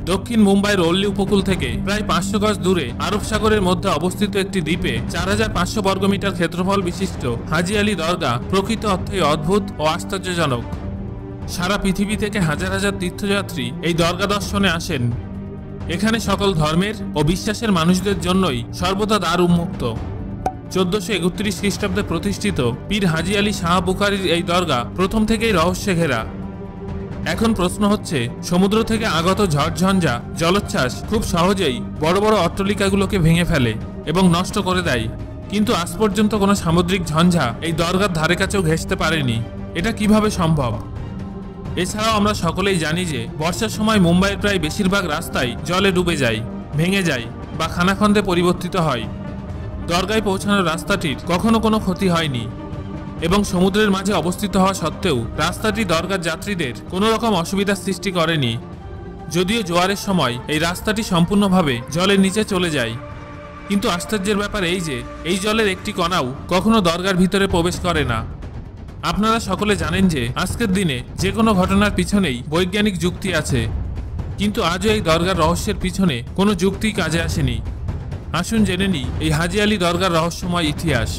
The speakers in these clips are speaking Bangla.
দক্ষিণ মুম্বাইয়ের ওল্লি উপকূল থেকে প্রায় 500 গজ দূরে আরব সাগরের মধ্যে অবস্থিত একটি দ্বীপে 4500 বর্গমিটার ক্ষেত্রফল বিশিষ্ট হাজী আলী দরগা প্রকৃত অর্থেই অদ্ভুত ও আশ্চর্যজনক। সারা পৃথিবী থেকে হাজার হাজার তীর্থযাত্রী এই দরগা দর্শনে আসেন। এখানে সকল ধর্মের ও বিশ্বাসের মানুষদের জন্যই সর্বদা দ্বার উন্মুক্ত। 1431 খ্রিস্টাব্দে প্রতিষ্ঠিত পীর হাজী আলী শাহ বুখারীর এই দরগা প্রথম থেকেই রহস্যে ঘেরা। এখন প্রশ্ন হচ্ছে, সমুদ্র থেকে আগত ঝড়ঝঞ্ঝা জলোচ্ছ্বাস খুব সহজেই বড় বড় অট্টালিকাগুলোকে ভেঙে ফেলে এবং নষ্ট করে দেয়, কিন্তু আজ পর্যন্ত কোনো সামুদ্রিক ঝঞ্ঝা এই দরগার ধারে কাছেও ঘেঁষতে পারেনি। এটা কিভাবে সম্ভব? এছাড়াও আমরা সকলেই জানি যে বর্ষার সময় মুম্বাইয়ের প্রায় বেশিরভাগ রাস্তাই জলে ডুবে যায়, ভেঙে যায় বা খানাখন্দে পরিবর্তিত হয়। দরগায় পৌঁছানোর রাস্তাটির কখনো কোনো ক্ষতি হয়নি এবং সমুদ্রের মাঝে অবস্থিত হওয়া সত্ত্বেও রাস্তাটি দরগার যাত্রীদের কোনো রকম অসুবিধার সৃষ্টি করেনি। যদিও জোয়ারের সময় এই রাস্তাটি সম্পূর্ণভাবে জলের নিচে চলে যায়, কিন্তু আশ্চর্যের ব্যাপার এই যে এই জলের একটি কণাও কখনো দরগার ভিতরে প্রবেশ করে না। আপনারা সকলে জানেন যে আজকের দিনে যে কোনো ঘটনার পিছনেই বৈজ্ঞানিক যুক্তি আছে, কিন্তু আজও এই দরগার রহস্যের পিছনে কোনো যুক্তি কাজে আসেনি। আসুন জেনে নিই এই হাজী আলী দরগার রহস্যময় ইতিহাস।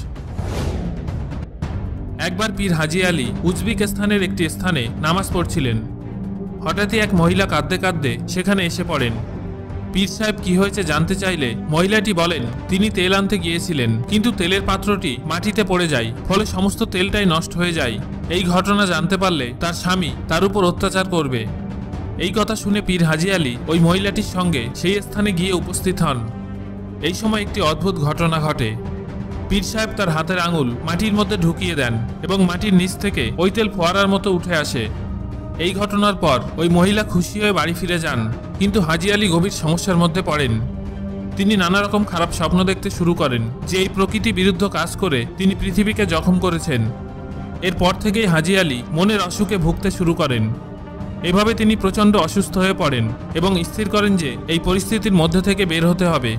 একবার পীর হাজী আলী উজবেকিস্তানের একটি স্থানে নামাজ পড়ছিলেন। হঠাৎই এক মহিলা কাঁদতে কাঁদতে সেখানে এসে পড়েন। পীর সাহেব কি হয়েছে জানতে চাইলে মহিলাটি বলেন তিনি তেল আনতে গিয়েছিলেন, কিন্তু তেলের পাত্রটি মাটিতে পড়ে যায়, ফলে সমস্ত তেলটাই নষ্ট হয়ে যায়। এই ঘটনা জানতে পারলে তার স্বামী তার উপর অত্যাচার করবে। এই কথা শুনে পীর হাজী আলী ওই মহিলাটির সঙ্গে সেই স্থানে গিয়ে উপস্থিত হন। এই সময় একটি অদ্ভুত ঘটনা ঘটে। পীর সাহেব তার হাতের আঙুল মাটির মধ্যে ঢুকিয়ে দেন এবং মাটির নিচ থেকে ওই তেল ফোয়ারার মতো উঠে আসে। এই ঘটনার পর ওই মহিলা খুশি হয়ে বাড়ি ফিরে যান, কিন্তু হাজী আলী গভীর সমস্যার মধ্যে পড়েন। তিনি নানা রকম খারাপ স্বপ্ন দেখতে শুরু করেন যে এই প্রকৃতি বিরুদ্ধ কাজ করে তিনি পৃথিবীকে জখম করেছেন। এরপর থেকেই হাজী আলী মনের অসুখে ভুগতে শুরু করেন। এভাবে তিনি প্রচণ্ড অসুস্থ হয়ে পড়েন এবং স্থির করেন যে এই পরিস্থিতির মধ্যে থেকে বের হতে হবে।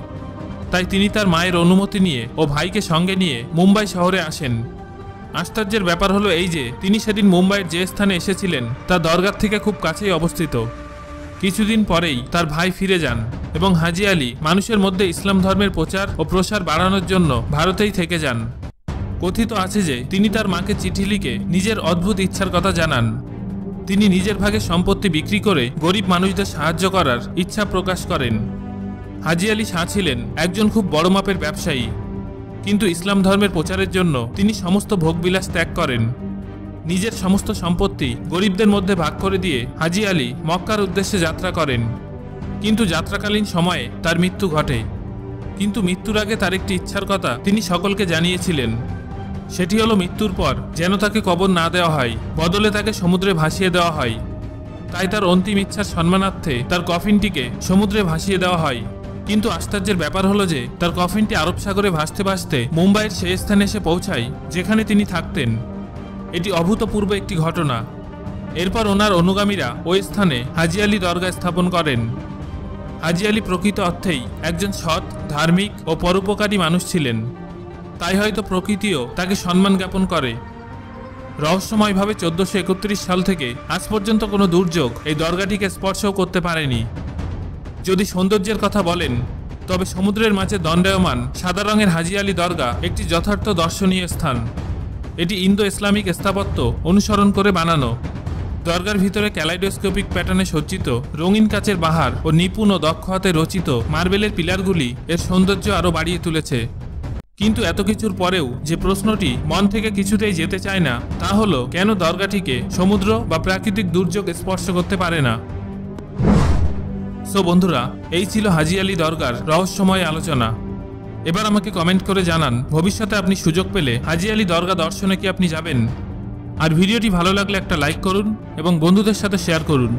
তাই তিনি তার মায়ের অনুমতি নিয়ে ও ভাইকে সঙ্গে নিয়ে মুম্বাই শহরে আসেন। আশ্চর্যের ব্যাপার হলো এই যে তিনি সেদিন মুম্বাইয়ের যে স্থানে এসেছিলেন তা দরগার থেকে খুব কাছেই অবস্থিত। কিছুদিন পরেই তার ভাই ফিরে যান এবং হাজী আলী মানুষের মধ্যে ইসলাম ধর্মের প্রচার ও প্রসার বাড়ানোর জন্য ভারতেই থেকে যান। কথিত আছে যে তিনি তার মাকে চিঠি লিখে নিজের অদ্ভুত ইচ্ছার কথা জানান। তিনি নিজের ভাগের সম্পত্তি বিক্রি করে গরিব মানুষদের সাহায্য করার ইচ্ছা প্রকাশ করেন। হাজী আলী শাহ ছিলেন একজন খুব বড় মাপের ব্যবসায়ী, কিন্তু ইসলাম ধর্মের প্রচারের জন্য তিনি সমস্ত ভোগবিলাস ত্যাগ করেন। নিজের সমস্ত সম্পত্তি গরিবদের মধ্যে ভাগ করে দিয়ে হাজী আলী মক্কার উদ্দেশ্যে যাত্রা করেন, কিন্তু যাত্রাকালীন সময়ে তার মৃত্যু ঘটে। কিন্তু মৃত্যুর আগে তার একটি ইচ্ছার কথা তিনি সকলকে জানিয়েছিলেন। সেটি হলো মৃত্যুর পর যেন তাকে কবর না দেওয়া হয়, বদলে তাকে সমুদ্রে ভাসিয়ে দেওয়া হয়। তাই তার অন্তিম ইচ্ছার সম্মানার্থে তার কফিনটিকে সমুদ্রে ভাসিয়ে দেওয়া হয়। কিন্তু আশ্চর্যের ব্যাপার হলো যে তার কফিনটি আরব সাগরে ভাসতে ভাসতে মুম্বাইয়ের সেই স্থানে এসে পৌঁছায় যেখানে তিনি থাকতেন। এটি অভূতপূর্ব একটি ঘটনা। এরপর ওনার অনুগামীরা ওই স্থানে হাজী আলী দরগা স্থাপন করেন। হাজী আলী প্রকৃত অর্থেই একজন সৎ, ধার্মিক ও পরোপকারী মানুষ ছিলেন। তাই হয়তো প্রকৃতিও তাকে সম্মান জ্ঞাপন করে। রহস্যময়ভাবে 1431 সাল থেকে আজ পর্যন্ত কোনো দুর্যোগ এই দরগাটিকে স্পর্শও করতে পারেনি। যদি সৌন্দর্যের কথা বলেন তবে সমুদ্রের মাঝে দণ্ডায়মান সাদা রঙের হাজী আলী দরগা একটি যথার্থ দর্শনীয় স্থান। এটি ইন্দো ইসলামিক স্থাপত্য অনুসরণ করে বানানো। দরগার ভিতরে ক্যালাইডোস্কোপিক প্যাটার্নে সজ্জিত রঙিন কাচের বাহার ও নিপুণ ও দক্ষ হাতে রচিত মার্বেলের পিলারগুলি এর সৌন্দর্য আরও বাড়িয়ে তুলেছে। কিন্তু এত কিছুর পরেও যে প্রশ্নটি মন থেকে কিছুতেই যেতে চায় না তা হলো কেন দরগাটিকে সমুদ্র বা প্রাকৃতিক দুর্যোগ স্পর্শ করতে পারে না। সো বন্ধুরা, এই ছিল হাজী আলী দরগার রহস্যময় আলোচনা। এবার আমাকে কমেন্ট করে জানান ভবিষ্যতে আপনি সুযোগ পেলে হাজী আলী দরগা দর্শনে কি আপনি যাবেন। আর ভিডিওটি ভালো লাগলে একটা লাইক করুন এবং বন্ধুদের সাথে শেয়ার করুন।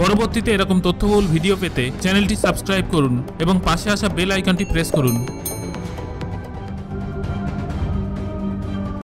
পরবর্তীতে এরকম তথ্যবহুল ভিডিও পেতে চ্যানেলটি সাবস্ক্রাইব করুন এবং পাশে আসা বেল আইকনটি প্রেস করুন।